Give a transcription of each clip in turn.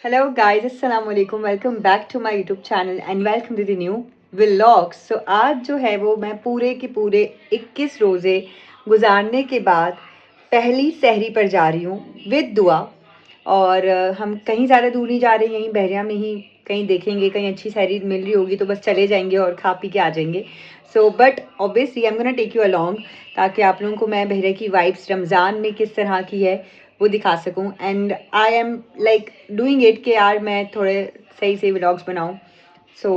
Hello guys, अस्सलामुअलैकुम, welcome back to my YouTube channel and welcome to the new vlogs. So आज जो है वो मैं पूरे के पूरे 21 रोज़े गुजारने के बाद पहली सहरी पर जा रही हूँ विद दुआ। और हम कहीं ज़्यादा दूर नहीं जा रहे, यहीं बहरिया में ही कहीं देखेंगे, कहीं अच्छी सहरी मिल रही होगी तो बस चले जाएंगे और खा पी के आ जाएंगे। So but obviously I am gonna take you along, ताकि आप लोगों को मैं बहरिया की वाइब्स रमज़ान में किस तरह की है वो दिखा सकूं। And I am like doing it कि यार मैं थोड़े सही से व्लॉग्स बनाऊं। सो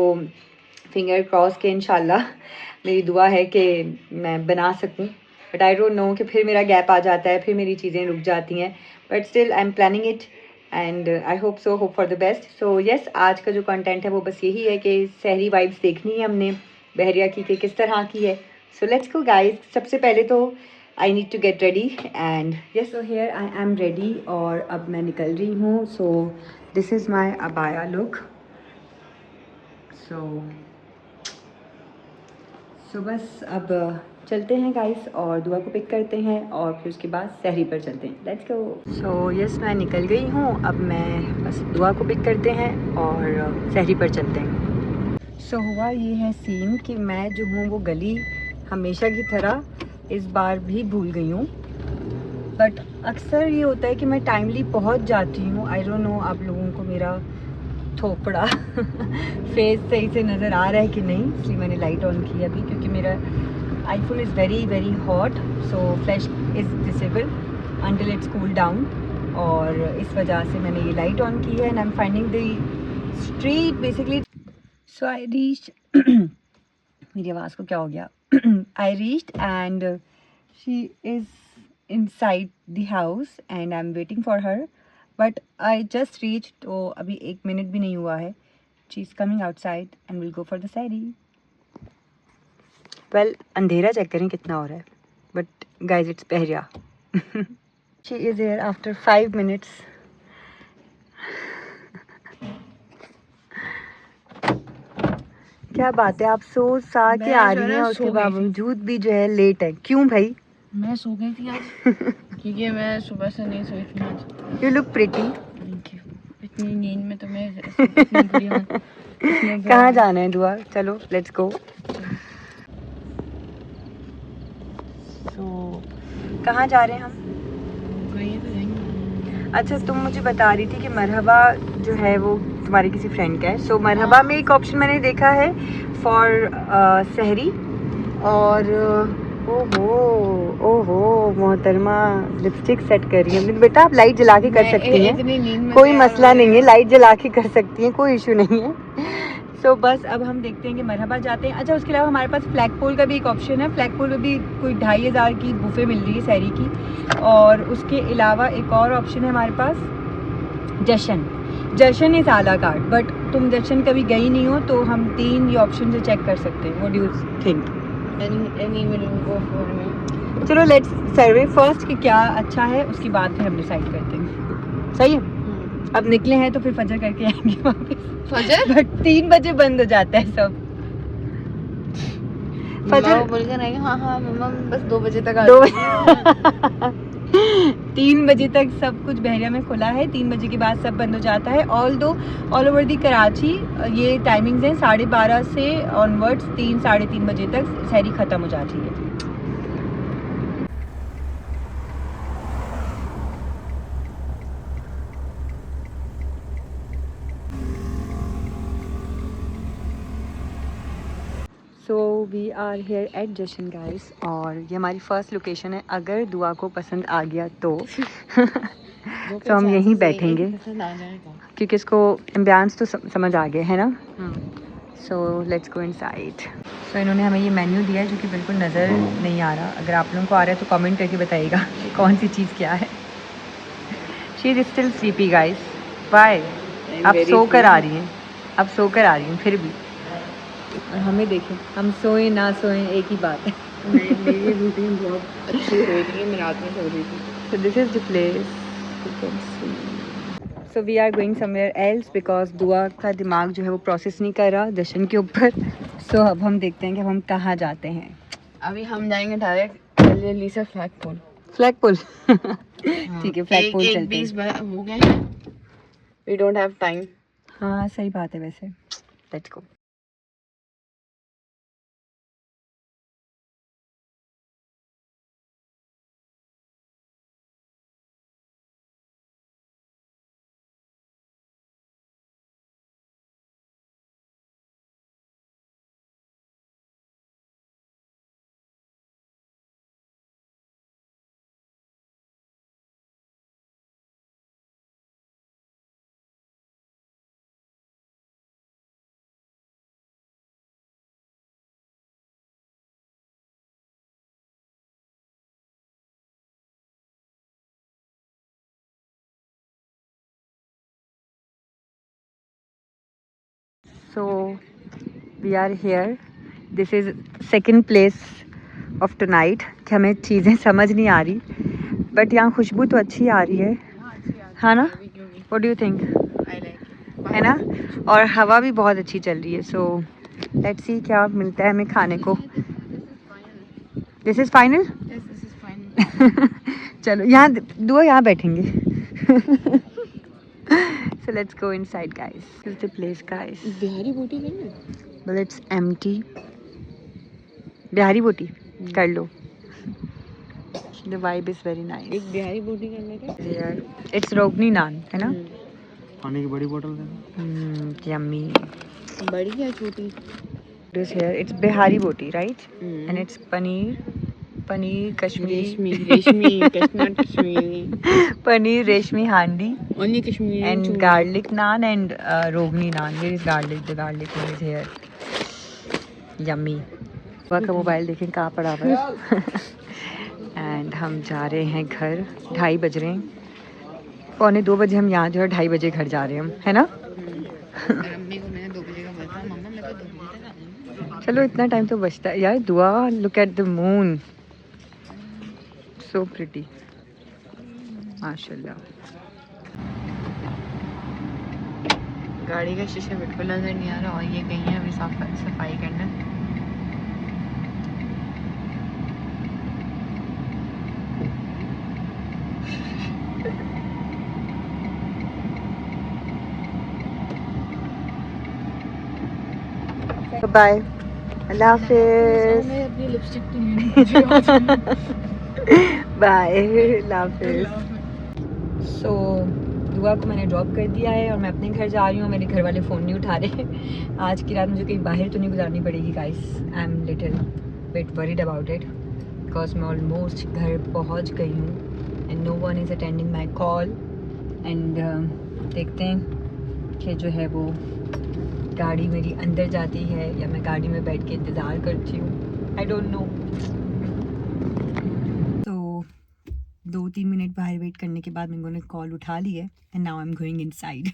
फिंगर क्रॉस के इंशाल्लाह मेरी दुआ है कि मैं बना सकूं, बट आई डोंट नो कि फिर मेरा गैप आ जाता है, फिर मेरी चीज़ें रुक जाती हैं। But still I am planning it and I hope for the best. So yes, आज का जो कंटेंट है वो बस यही है कि सहरी वाइब्स देखनी है हमने बहरिया की कि किस तरह की है। So let's go guys. सबसे पहले तो I need to get ready and yes, so here I am ready और अब मैं निकल रही हूँ। So this is my abaya look. So बस अब चलते हैं गाइस और दुआ को पिक करते हैं और फिर उसके बाद सहरी पर चलते हैं। Let's go. सो यस, मैं निकल गई हूँ, अब मैं बस दुआ को पिक करते हैं और सहरी पर चलते हैं। सो हुआ ये है सीन कि मैं जो हूँ वो गली हमेशा की तरह इस बार भी भूल गई हूँ। बट अक्सर ये होता है कि मैं टाइमली पहुँच जाती हूँ। आई डोंट नो आप लोगों को मेरा थोपड़ा फेस सही से नज़र आ रहा है कि नहीं, इसलिए मैंने लाइट ऑन की अभी, क्योंकि मेरा iPhone is very very hot, so flash is disable until it's cool down, और इस वजह से मैंने ये लाइट ऑन की है। And I am finding the street basically. So I reach मेरी आवाज़ को क्या हो गया? I reached and she is inside the house and I'm waiting for her, but I just reached, तो अभी 1 मिनट भी नहीं हुआ है। She's coming outside and we'll go for the sari. Well, अंधेरा चेक करें कितना हो रहा है, but guys it's Bahria. She is here after 5 minutes. क्या बात है, आप सोच सा के आ रही हैं, उसके बावजूद भी जो है लेट है। क्यों भाई? मैं सो गई थी आज क्योंकि मैं सुबह से नहीं सोई थी आज। You look pretty. Thank you. इतनी नींद में तो मैं इतनी बुरी हूँ। कहाँ जाना है दुआ? चलो लेट्स गो। सो कहाँ जा रहे हैं हम? कहीं तो जाएंगे। अच्छा, तुम मुझे बता रही थी कि मरहबा जो है वो तुम्हारी किसी फ्रेंड का है। सो मरहबा में एक ऑप्शन मैंने देखा है फॉर सहरी, और ओहो मोहतरमा लिपस्टिक सेट कर रही है। बेटा आप लाइट जला के कर सकती हैं, कोई मसला नहीं है, लाइट जला के कर सकती हैं, कोई इशू नहीं है। सो बस अब हम देखते हैं कि मरहबा जाते हैं। अच्छा, उसके अलावा हमारे पास फ्लैग पोल का भी एक ऑप्शन है। फ्लैग पोल में भी कोई 2500 की बुफे मिल रही है सहरी की, और उसके अलावा एक और ऑप्शन है हमारे पास जशन इज़ आला कार्ड, बट तुम जशन कभी गई नहीं हो तो हम 3 ये ऑप्शन से चेक कर सकते हैं। What do you think? Any will go for me. चलो लेट्स सर्वे फर्स्ट कि क्या अच्छा है, उसके बाद फिर हम डिसाइड करते हैं। सही है? अब निकले हैं तो फिर फजर करके आएंगे वापस। फजर बट 3 बजे बंद हो जाता है सब। फजर बोल कर आएंगे। हाँ मम्मा बस 2 बजे तक आ 3 बजे तक सब कुछ बहरिया में खुला है, 3 बजे के बाद सब बंद हो जाता है। ऑल ओवर दी कराची ये टाइमिंग्स हैं 12:30 से ऑनवर्ड्स 3 साढ़े 3 बजे तक सहरी ख़त्म हो जाती है। So we are here at Jashan guys, और ये हमारी फर्स्ट लोकेशन है। अगर दुआ को पसंद आ गया तो तो हम यहीं बैठेंगे, क्योंकि इसको एम्बियंस तो समझ आ गए है ना। So let's go inside. सो इन्होंने हमें ये मेन्यू दिया है जो कि बिल्कुल नज़र नहीं आ रहा। अगर आप लोगों को आ रहा है तो कमेंट करके बताइएगा कि कौन सी चीज़ क्या है। She is still sleepy guys. Bye. अब सो कर आ रही हैं, अब सो कर आ रही हैं फिर भी। और हमें देखें, हम सोए ना सोए एक ही बात है। मेरी रूटीन बहुत अच्छी हुई थी, मैं रात में सो रही थी। So this is the place you can see. So we are going somewhere else because दुआ का दिमाग जो है वो प्रोसेस नहीं कर रहा जशन के ऊपर। So अब हम देखते हैं कि हम कहाँ जाते हैं। अभी हम जाएंगे डायरेक्ट दिल्ली से फ्लैग पोल। फ्लैग पुल ठीक है, फ्लैग पुल चलते हैं। 1:20 हो गए हैं। We don't have time. हाँ सही बात है वैसे. Let's go. So we are here. This is second place of tonight. कि हमें चीज़ें समझ नहीं आ रही, बट यहाँ खुशबू तो अच्छी आ रही है, हाँ ना? What do you think? I like it. है ना? और हवा भी बहुत अच्छी चल रही है. So let's see क्या मिलता है हमें खाने को. This is final? Yes, this is fine. चलो यहाँ दो यहाँ बैठेंगे. So let's go inside, guys. This is the place, guys. Bihari बोटी करना. Well, it's empty. बिहारी बोटी कर लो. The vibe is very nice. एक बिहारी बोटी करना क्या? Yeah. It's Rogni naan, है ना? पानी की बड़ी बोतल दे. Yummy. बड़ी या छोटी? It is here. It's Bihari boti, right? Hmm. And it's paneer Kashmiri. रेशमी not Kashmiri. Paneer reshmi handi. Only Kashmiri. And chuli. garlic naan and Rogni naan. Where is garlic? The garlic one is here. Yummy. वह का mobile देखें कहाँ पड़ा हुआ है. And हम जा रहे हैं घर. 2:30 बज रहे हैं. 1:45 बजे हम यहाँ जो है 2:30 बजे घर जा रहे हैं हम, है ना? मम्मी को मैंने 2 बजे का बताया, मम्मा मैं तो 2 बजे तक आ जाऊंगी. चलो इतना टाइम तो बचता है यार. दुआ, look at the moon, so pretty, माशाल्लाह. गाड़ी का शीशा बिल्कुल नजर नहीं आ रहा और ये गई है अभी सफाई करने. बाय, अल्लाह हाफिज. मैं अपनी लिपस्टिक तो नहीं. बाय, अल्लाह हाफिज. सो दुआ को मैंने ड्रॉप कर दिया है और मैं अपने घर जा रही हूँ. मेरे घर वाले फ़ोन नहीं उठा रहे. आज की रात मुझे कहीं बाहर तो नहीं गुजारनी पड़ेगी guys. I am little bit worried about it because मैं ऑलमोस्ट घर पहुँच गई हूँ and no one is attending my call. And देखते हैं कि जो है वो गाड़ी मेरी अंदर जाती है या मैं गाड़ी में बैठ के इंतज़ार करती हूँ. I don't know. तो 2-3 मिनट बाहर वेट करने के बाद मैंने कॉल उठा ली है and now I am going inside.